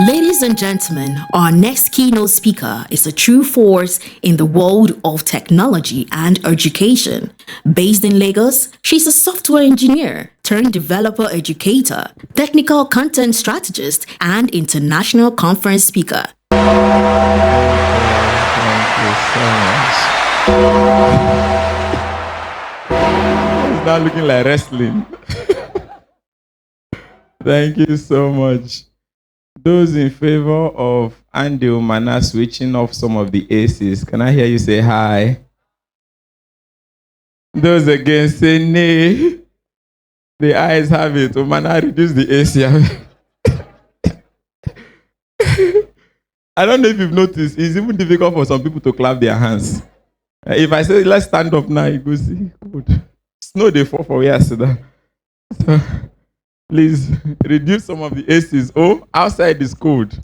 Ladies and gentlemen, our next keynote speaker is a true force in the world of technology and education. Based in Lagos, she's a software engineer turned developer educator, technical content strategist, and international conference speaker. It's not looking like wrestling. Thank you so much. Those in favor of Andy Umana switching off some of the ACs, can I hear you say hi? Those against say nay. The eyes have it. Umana, reduce the AC. I don't know if you've noticed, it's even difficult for some people to clap their hands. If I say, let's stand up now, you go see. Good. Snow they fall for where I sit down. So, please reduce some of the ACs. Oh, outside is cold.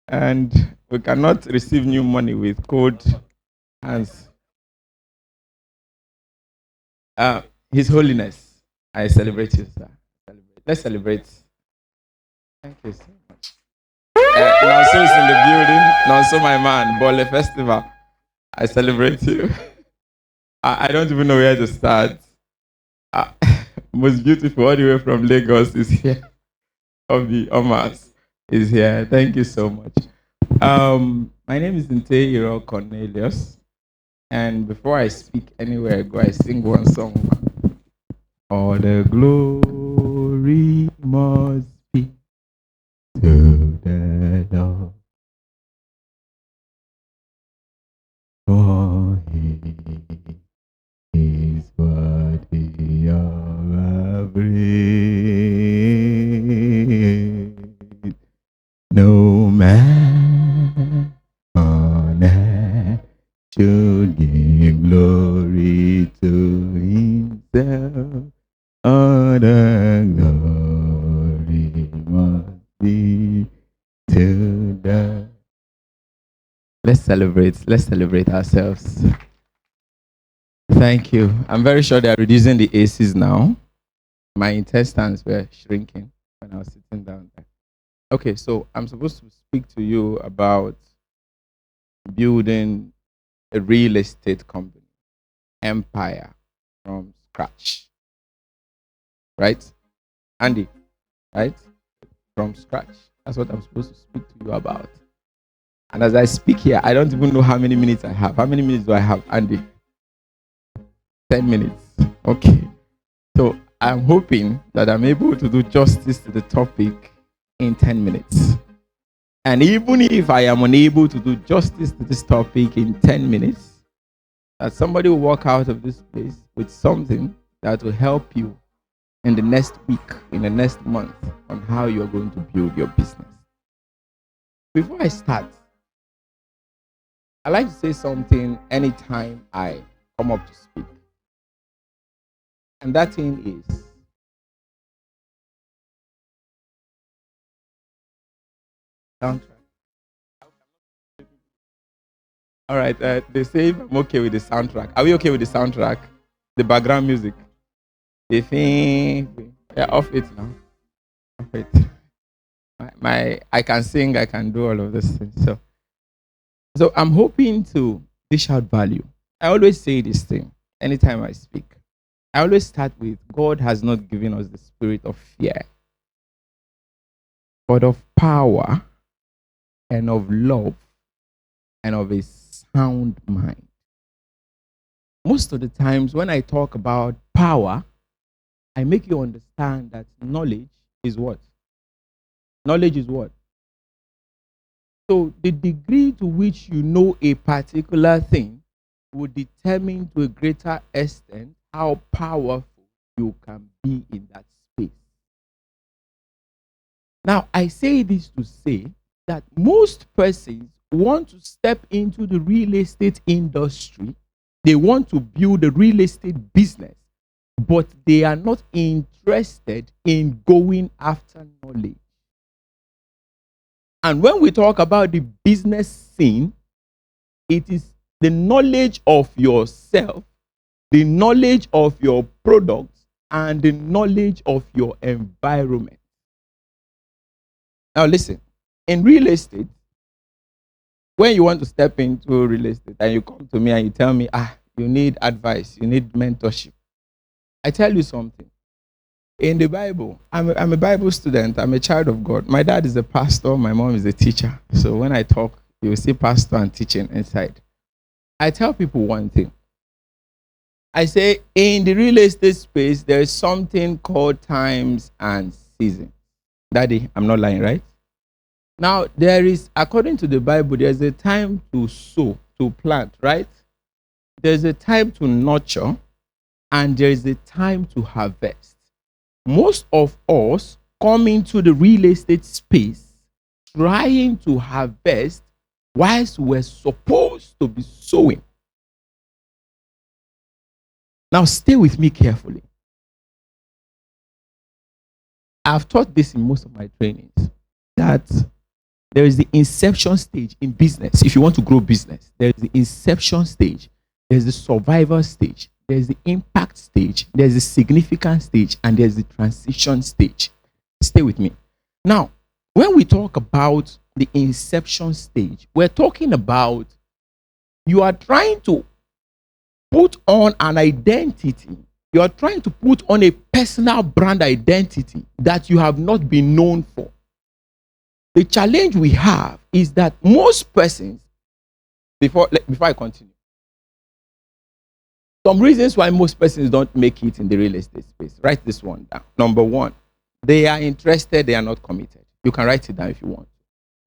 And we cannot receive new money with cold hands. His Holiness, I celebrate you, sir. Let's celebrate. Thank you so much. Nonso is in the building. Nonso, my man. Bole Festival. I celebrate you. I don't even know where to start. Most beautiful, all the way from Lagos, is here. Of the Omas is here. Thank you so much. My name is Nteiro Cornelius. And before I speak anywhere I go, I sing one song. All the glory must be to the Lord. For he is worthy of our praise. No man on earth should give glory to himself. All the glory must be to the. Let's celebrate ourselves. Thank you. I'm very sure they are reducing the ACs now. My intestines were shrinking when I was sitting down there. Okay, so I'm supposed to speak to you about building a real estate company, empire from scratch. Right? Andy, right? From scratch. That's what I'm supposed to speak to you about. And as I speak here, I don't even know how many minutes I have. How many minutes do I have, Andy? 10 minutes. Okay. So I'm hoping that I'm able to do justice to the topic in 10 minutes. And even if I am unable to do justice to this topic in 10 minutes, that somebody will walk out of this place with something that will help you in the next week, in the next month, on how you're going to build your business. Before I start, I like to say something anytime I come up to speak. And that thing is, soundtrack. All right, they say I'm okay with the soundtrack. Are we okay with the soundtrack? The background music. They think, yeah, off it now. Off it. I can sing, I can do all of this things. So I'm hoping to dish out value. I always say this thing anytime I speak. I always start with God has not given us the spirit of fear, but of power and of love and of a sound mind. Most of the times when I talk about power, I make you understand that knowledge is what? Knowledge is what? So the degree to which you know a particular thing will determine to a greater extent how powerful you can be in that space. Now, I say this to say that most persons want to step into the real estate industry. They want to build a real estate business, but they are not interested in going after knowledge. And when we talk about the business scene, it is the knowledge of yourself, the knowledge of your products, and the knowledge of your environment. Now listen, in real estate, when you want to step into real estate and you come to me and you tell me, you need advice, you need mentorship, I tell you something. In the Bible, I'm a Bible student, I'm a child of God. My dad is a pastor, my mom is a teacher. So when I talk, you will see pastor and teaching inside. I tell people one thing. I say, in the real estate space, there is something called times and seasons. Daddy, I'm not lying, right? Now, there is, according to the Bible, there's a time to sow, to plant, right? There's a time to nurture, and there is a time to harvest. Most of us come into the real estate space trying to harvest whilst we're supposed to be sowing. Now, stay with me carefully. I've taught this in most of my trainings, that there is the inception stage in business. If you want to grow business, there is the inception stage, there's the survival stage, there's the impact stage, there's the significant stage, and there's the transition stage. Stay with me. Now, when we talk about the inception stage, we're talking about you are trying to put on an identity. You are trying to put on a personal brand identity that you have not been known for. The challenge we have is that most persons, before I continue, some reasons why most persons don't make it in the real estate space. Write this one down. Number one, they are interested, they are not committed. You can write it down if you want.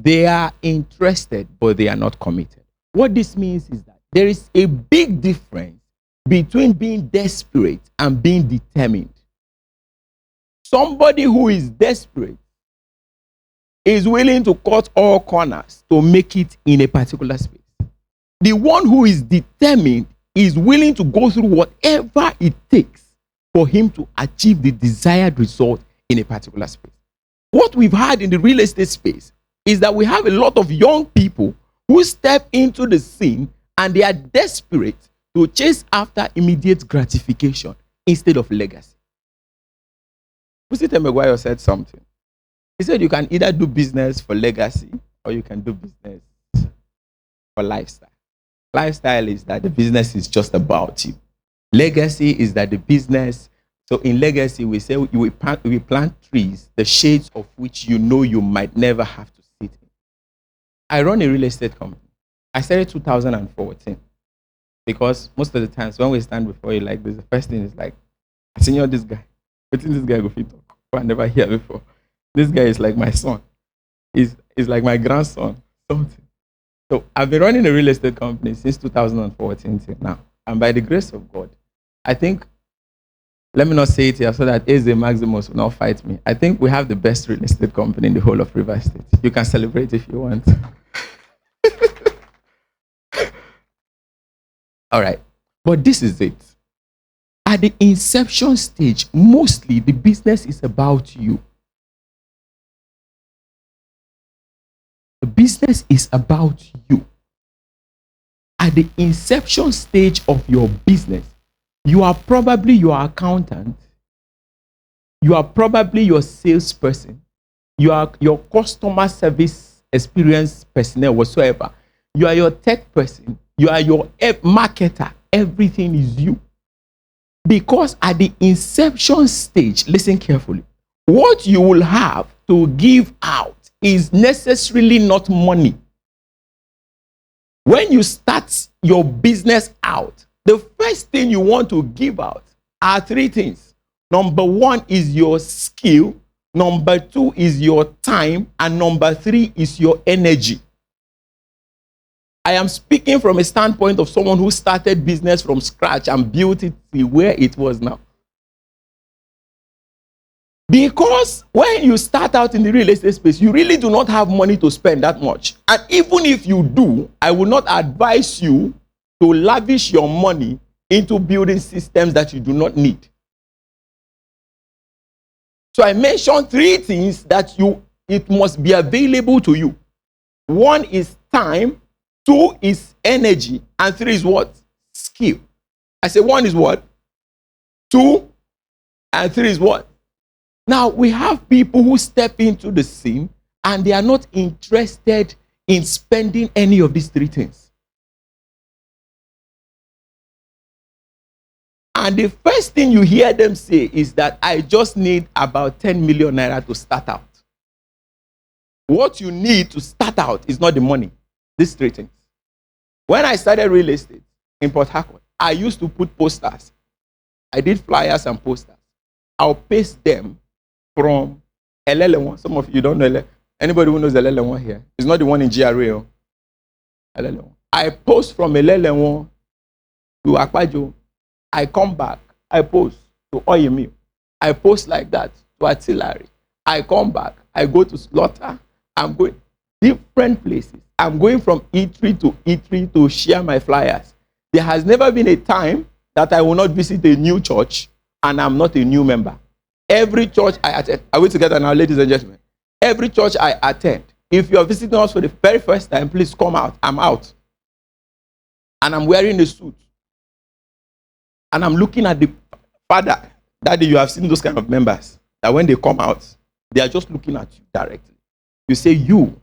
They are interested, but they are not committed. What this means is that there is a big difference between being desperate and being determined. Somebody who is desperate is willing to cut all corners to make it in a particular space. The one who is determined is willing to go through whatever it takes for him to achieve the desired result in a particular space. What we've had in the real estate space is that we have a lot of young people who step into the scene and they are desperate to chase after immediate gratification instead of legacy. Pusite Maguire said something. He said you can either do business for legacy or you can do business for lifestyle. Lifestyle is that the business is just about you. Legacy is that the business, so in legacy we say we plant trees, the shades of which you know you might never have to sit in. I run a real estate company. I started 2014 because most of the times when we stand before you like this, the first thing is like, I seen this guy. What is this guy go fit talk? I never hear before. This guy is like my son. He's like my grandson. Something. So I've been running a real estate company since 2014 till now. And by the grace of God, I think, let me not say it here so that Eze Maximus will not fight me. I think we have the best real estate company in the whole of River State. You can celebrate if you want. All right. But this is it. At the inception stage, mostly the business is about you. The business is about you. At the inception stage of your business, you are probably your accountant. You are probably your salesperson. You are your customer service experience personnel whatsoever. You are your tech person. You are your marketer. Everything is you. Because at the inception stage, listen carefully, what you will have to give out is necessarily not money. When you start your business out, the first thing you want to give out are three things. Number one is your skill. Number two is your time. And number three is your energy. I am speaking from a standpoint of someone who started business from scratch and built it to where it was now. Because when you start out in the real estate space, you really do not have money to spend that much. And even if you do, I will not advise you to lavish your money into building systems that you do not need. So I mentioned three things that it must be available to you. One is time, two is energy, and three is what? Skill. I say one is what? Two, and three is what? Now, we have people who step into the scene and they are not interested in spending any of these three things. And the first thing you hear them say is that I just need about 10 million naira to start out. What you need to start out is not the money. These three things. When I started real estate in Port Harcourt, I used to put posters. I did flyers and posters. I'll paste them from LL1. Some of you don't know LL. Anybody who knows LL1 here? It's not the one in GRA. LL1. I post from LL1 to Akpajo. I come back. I post to Oyemi. I post like that to Artillery. I come back. I go to Slaughter. I'm going different places. I'm going from E3 to E3 to share my flyers. There has never been a time that I will not visit a new church and I'm not a new member. Every church I attend, are we together now, ladies and gentlemen? Every church I attend, if you're visiting us for the very first time, please come out. I'm out. And I'm wearing a suit. And I'm looking at the father. Daddy, you have seen those kind of members that when they come out, they are just looking at you directly. You say, you.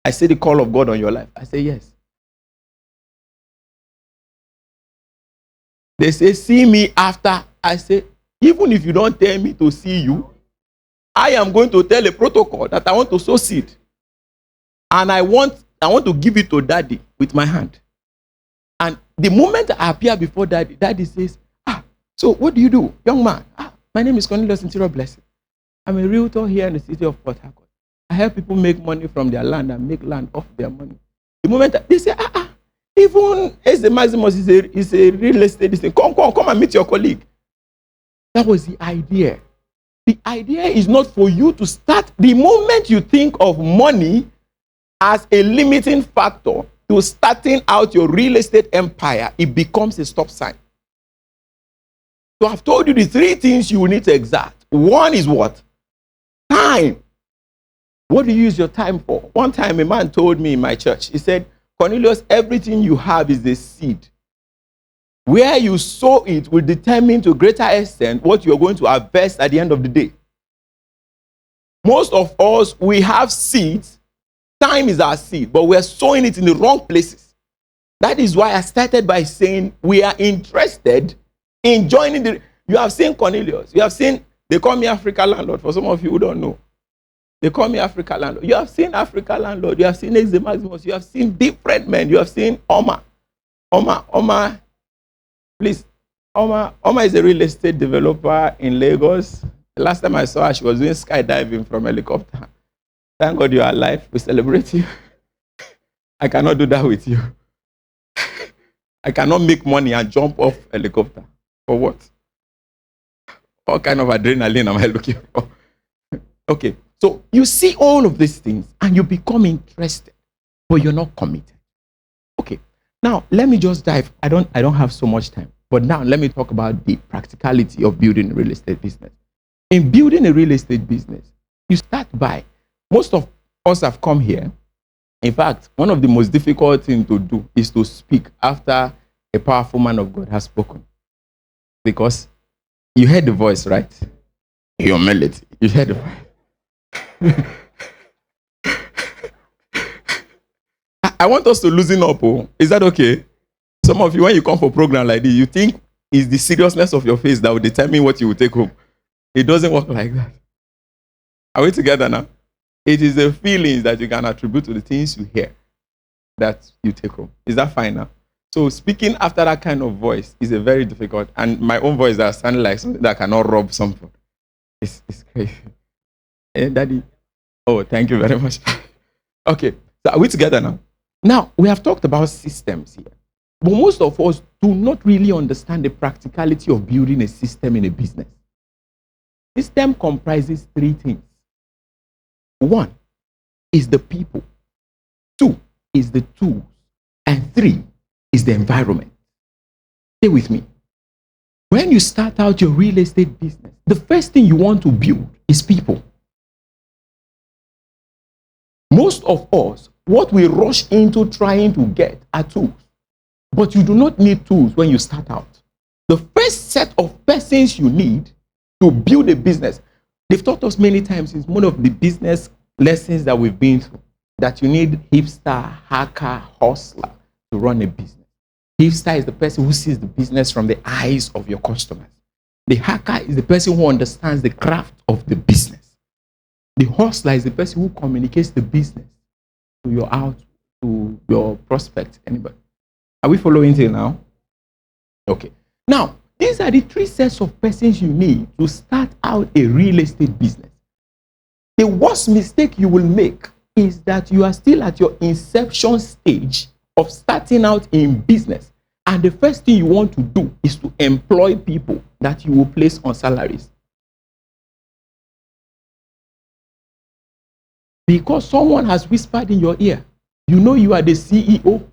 I say the call of God on your life. I say, yes. They say, see me after. I say, even if you don't tell me to see you, I am going to tell a protocol that I want to sow seed. And I want to give it to daddy with my hand. And the moment I appear before daddy, daddy says, so what do you do, young man? My name is Cornelius Nteiro Blessing. I'm a realtor here in the city of Port Harcourt. I help people make money from their land and make land off their money. The moment they say, even as the Maximus is a real estate thing, come and meet your colleague. That was the idea. The idea is not for you to start. The moment you think of money as a limiting factor to starting out your real estate empire, it becomes a stop sign. So I've told you the three things you need to exact. One is what? Time. What do you use your time for? One time a man told me in my church, he said, Cornelius, everything you have is a seed. Where you sow it will determine to a greater extent what you're going to harvest at the end of the day. Most of us, we have seeds. Time is our seed, but we're sowing it in the wrong places. That is why I started by saying we are interested in joining the... You have seen Cornelius. You have seen, they call me Africa Landlord, for some of you who don't know. They call me Africa Landlord. You have seen Africa Landlord. You have seen Exe Maximus. You have seen different men. You have seen Oma. Please. Oma is a real estate developer in Lagos. The last time I saw her, she was doing skydiving from helicopter. Thank God you are alive. We celebrate you. I cannot do that with you. I cannot make money and jump off helicopter. For what? What kind of adrenaline am I looking for? Okay. So you see all of these things and you become interested, but you're not committed. Okay. Now let me just dive. I don't have so much time, but now let me talk about the practicality of building a real estate business. In building a real estate business, you start by, most of us have come here. In fact, one of the most difficult things to do is to speak after a powerful man of God has spoken. Because you heard the voice, right? Humility. You heard the voice. I want us to loosen up. Oh. Is that okay? Some of you, when you come for a program like this, you think it's the seriousness of your face that will determine what you will take home. It doesn't work like that. Are we together now? It is the feelings that you can attribute to the things you hear that you take home. Is that fine now? So speaking after that kind of voice is a very difficult, and my own voice that sounds like something that cannot rub something. It's crazy. Hey, Daddy. Oh, thank you very much. Okay, so are we together now? Now, we have talked about systems here. But most of us do not really understand the practicality of building a system in a business. System comprises three things. One is the people. Two is the tools. And three is the environment. Stay with me. When you start out your real estate business, the first thing you want to build is people. Most of us, what we rush into trying to get are tools. But you do not need tools when you start out. The first set of persons you need to build a business, they've taught us many times, is one of the business lessons that we've been through, that you need hipster, hacker, hustler to run a business. Hipster is the person who sees the business from the eyes of your customers. The hacker is the person who understands the craft of the business. The hustler is the person who communicates the business to your prospect. Anybody? Are we following till now? Okay. Now, these are the three sets of persons you need to start out a real estate business. The worst mistake you will make is that you are still at your inception stage of starting out in business. And the first thing you want to do is to employ people that you will place on salaries. Because someone has whispered in your ear, you know you are the CEO.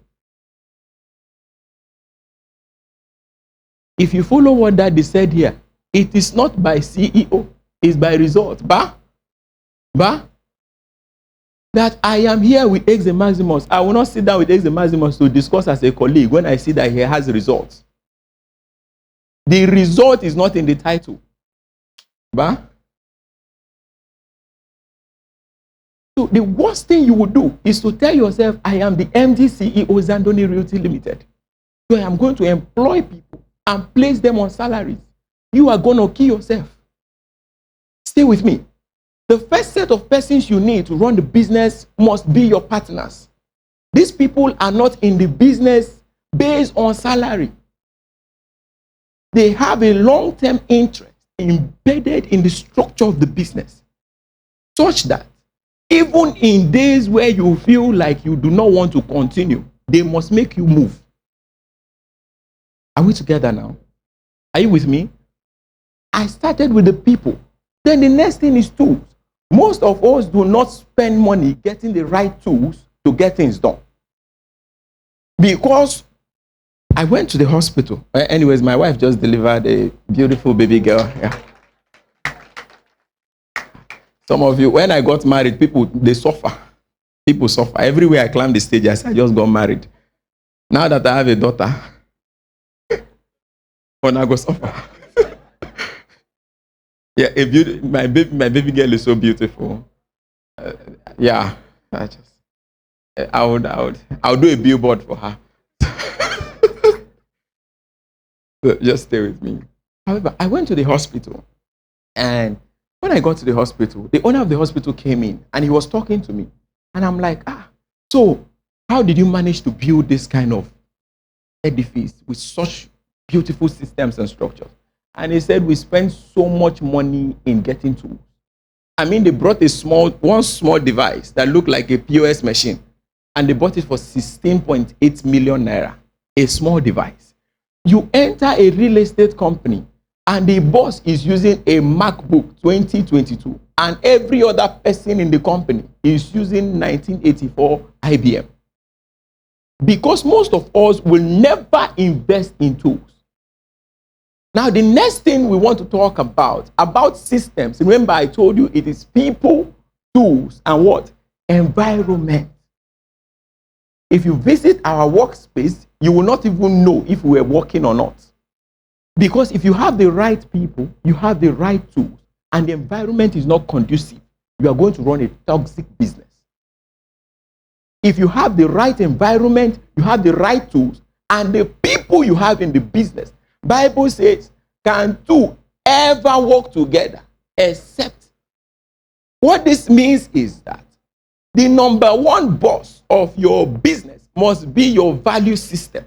If you follow what Daddy said here, it is not by CEO, it's by result. That I am here with X and Maximus. I will not sit down with X and Maximus to discuss as a colleague when I see that he has results. The result is not in the title. So the worst thing you would do is to tell yourself, I am the MD CEO Zandoni Realty Limited. So I am going to employ people and place them on salaries. You are going to kill yourself. Stay with me. The first set of persons you need to run the business must be your partners. These people are not in the business based on salary. They have a long-term interest embedded in the structure of the business, such that even in days where you feel like you do not want to continue, they must make you move. Are we together now? Are you with me? I started with the people. Then the next thing is tools. Most of us do not spend money getting the right tools to get things done. Because I went to the hospital. Anyways, my wife just delivered a beautiful baby girl. Yeah. Some of you, when I got married, people, they suffer. People suffer. Everywhere I climb the stage, I said, I just got married. Now that I have a daughter, when I go suffer. Yeah, my baby girl is so beautiful. Yeah, I'll do a billboard for her. So just stay with me. However, I went to the hospital, and when I got to the hospital, the owner of the hospital came in and he was talking to me. And I'm like, so how did you manage to build this kind of edifice with such beautiful systems and structures? And he said, we spent so much money in getting tools. I mean, they brought one small device that looked like a POS machine, and they bought it for 16.8 million naira, a small device. You enter a real estate company, and the boss is using a MacBook 2022, and every other person in the company is using 1984 IBM. Because most of us will never invest in tools. Now, the next thing we want to talk about systems. Remember, I told you it is people, tools, and what? Environment. If you visit our workspace, you will not even know if we are working or not. Because if you have the right people, you have the right tools, and the environment is not conducive, you are going to run a toxic business. If you have the right environment, you have the right tools, and the people you have in the business, Bible says, can two ever work together except? What this means is that the number one boss of your business must be your value system.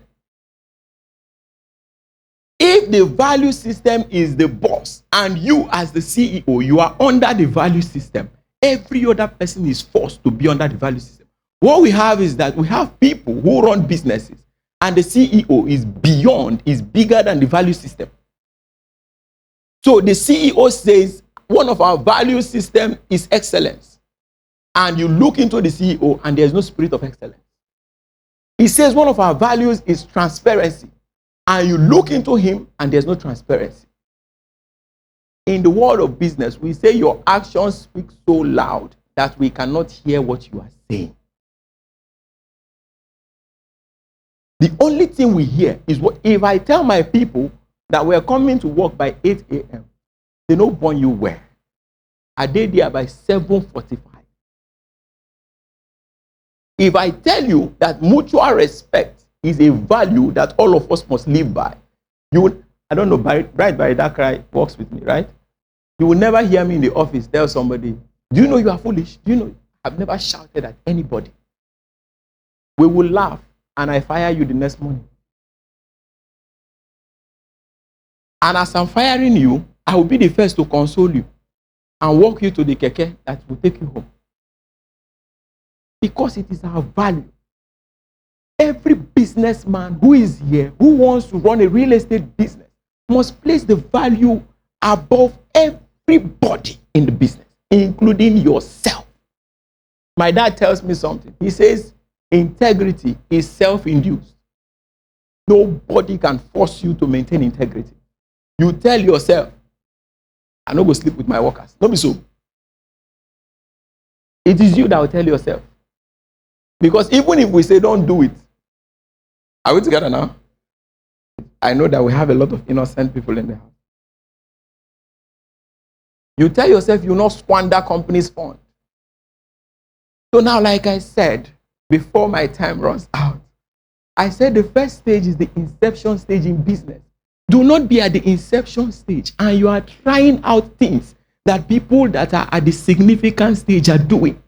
If the value system is the boss and you as the CEO, you are under the value system, every other person is forced to be under the value system. What we have is that we have people who run businesses, and the CEO is bigger than the value system. So the CEO says, one of our value system is excellence. And you look into the CEO and there's no spirit of excellence. He says one of our values is transparency. And you look into him and there's no transparency. In the world of business, we say your actions speak so loud that we cannot hear what you are saying. The only thing we hear is what if I tell my people that we're coming to work by 8 a.m., they don't born you where? Are they there by 7:45? If I tell you that mutual respect is a value that all of us must live by, you would, I don't know, right by that cry works with me, right? You will never hear me in the office tell somebody, do you know you are foolish? Do you know? I've never shouted at anybody. We will laugh and I fire you the next morning. And as I'm firing you, I will be the first to console you and walk you to the keke that will take you home. Because it is our value. Every businessman who is here, who wants to run a real estate business, must place the value above everybody in the business, including yourself. My dad tells me something. He says, integrity is self-induced. Nobody can force you to maintain integrity. You tell yourself, I'm not going to sleep with my workers. Don't be so. It is you that will tell yourself. Because even if we say don't do it, are we together now? I know that we have a lot of innocent people in the house. You tell yourself you will not squander company's fund. So now, like I said, before my time runs out, I said the first stage is the inception stage in business. Do not be at the inception stage and you are trying out things that people that are at the significant stage are doing.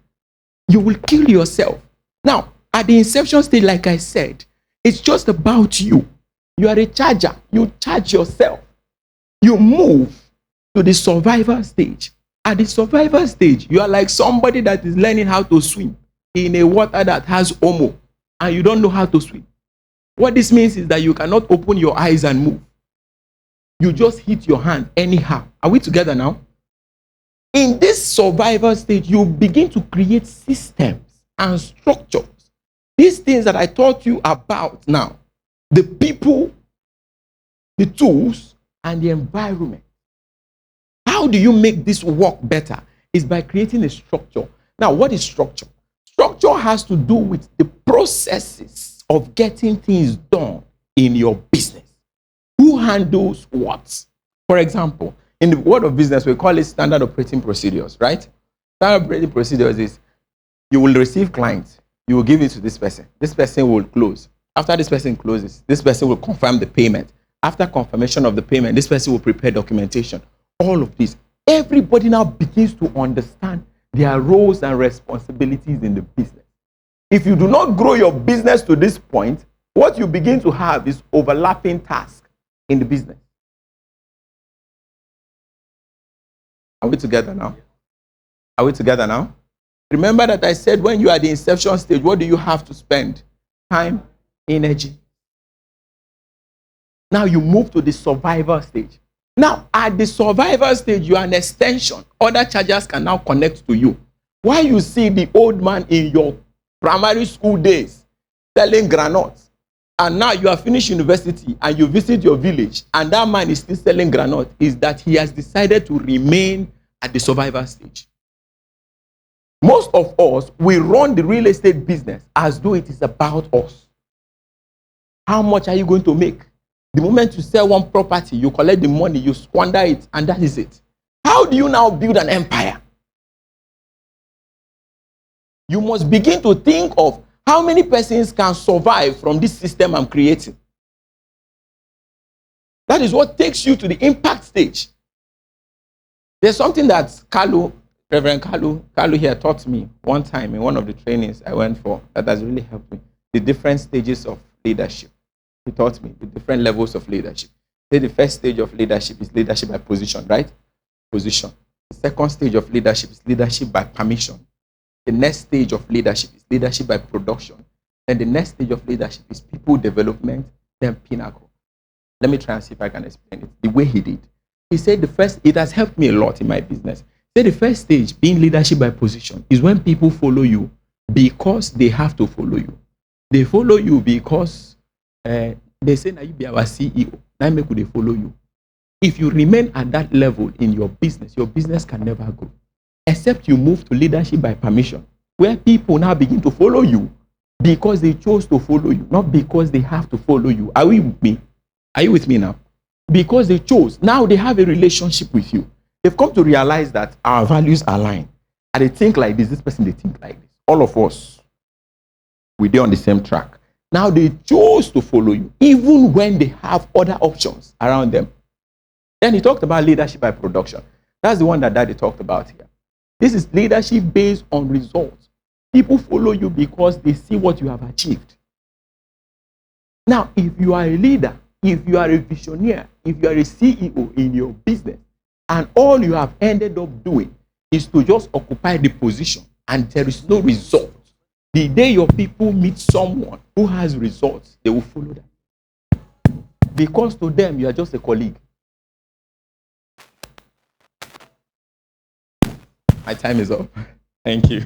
You will kill yourself. Now, at the inception stage, like I said, it's just about you. You are a charger. You charge yourself. You move to the survival stage. At the survival stage, you are like somebody that is learning how to swim in a water that has omo and you don't know how to swim. What this means is that you cannot open your eyes and move. You just hit your hand anyhow. Are we together now? In this survival stage, you begin to create systems and structures. These things that I taught you about now, the people, the tools, and the environment. How do you make this work better? Is by creating a structure. Now, what is structure? Structure has to do with the processes of getting things done in your business. Who handles what? For example, in the world of business, we call it standard operating procedures, right? Standard operating procedures is you will receive clients, you will give it to this person. This person will close. After this person closes, this person will confirm the payment. After confirmation of the payment, this person will prepare documentation. All of this. Everybody now begins to understand their roles and responsibilities in the business. If you do not grow your business to this point, what you begin to have is overlapping tasks in the business. Are we together now? Are we together now? Remember that I said when you are at the inception stage, what do you have to spend? Time, energy. Now you move to the survival stage. Now, at the survival stage, you are an extension. Other chargers can now connect to you. Why you see the old man in your primary school days selling granuts, and now you have finished university and you visit your village, and that man is still selling granite, is that he has decided to remain at the survival stage. Most of us, we run the real estate business as though it is about us. How much are you going to make? The moment you sell one property, you collect the money, you squander it, and that is it. How do you now build an empire? You must begin to think of how many persons can survive from this system I'm creating. That is what takes you to the impact stage. There's something that Reverend Kalu here taught me one time in one of the trainings I went for that has really helped me. The different stages of leadership. He taught me the different levels of leadership. Say the first stage of leadership is leadership by position, right? Position. The second stage of leadership is leadership by permission. The next stage of leadership is leadership by production. Then the next stage of leadership is people development, then pinnacle. Let me try and see if I can explain it the way he did. He said it has helped me a lot in my business. He said the first stage, being leadership by position, is when people follow you because they have to follow you. They follow you because they say, now you be our CEO. Now make they follow you. If you remain at that level in your business can never grow. Except you move to leadership by permission, where people now begin to follow you because they chose to follow you, not because they have to follow you. Are we with me? Are you with me now? Because they chose. Now they have a relationship with you. They've come to realize that our values align. And they think like this person, they think like this. All of us. We are on the same track. Now they chose to follow you, even when they have other options around them. Then he talked about leadership by production. That's the one that Daddy talked about here. This is leadership based on results. People follow you because they see what you have achieved. Now, if you are a leader, if you are a visionary, if you are a CEO in your business, and all you have ended up doing is to just occupy the position and there is no result, the day your people meet someone who has results, they will follow them. Because to them, you are just a colleague. My time is up. Thank you.